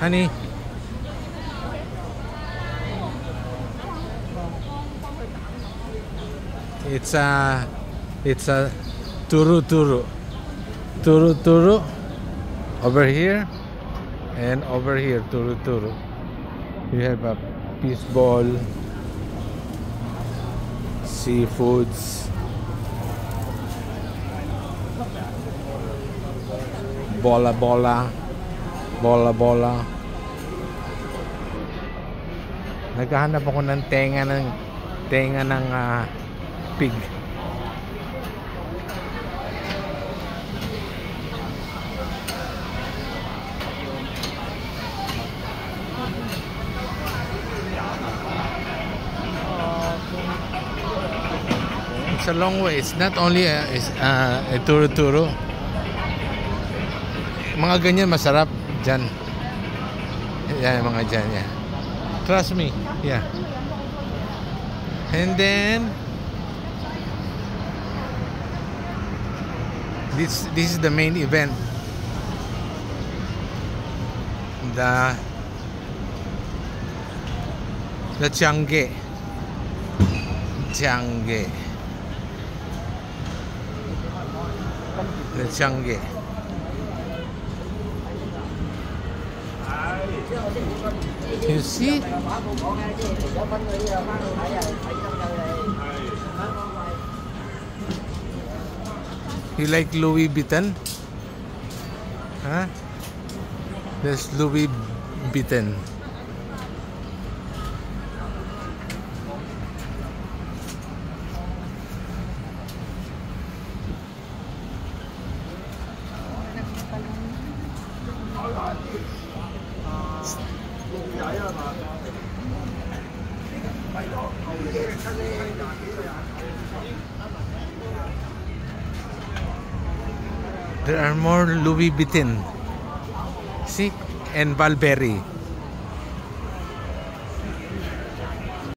Honey. It's a turu over here and over here. Turu. You have a fish ball, seafoods, bola. Naghahanap ako ng tenga ng pig. It's a long way. It's not only a turu. Mga ganyan masarap dyan. Yan, mga dyan, yeah. Trust me, yeah. And then this is the main event. The Changge. The Changge. You see? You like Louis Vuitton? Huh? There's Louis Vuitton. There are more Louis Vuitton. See? And Burberry.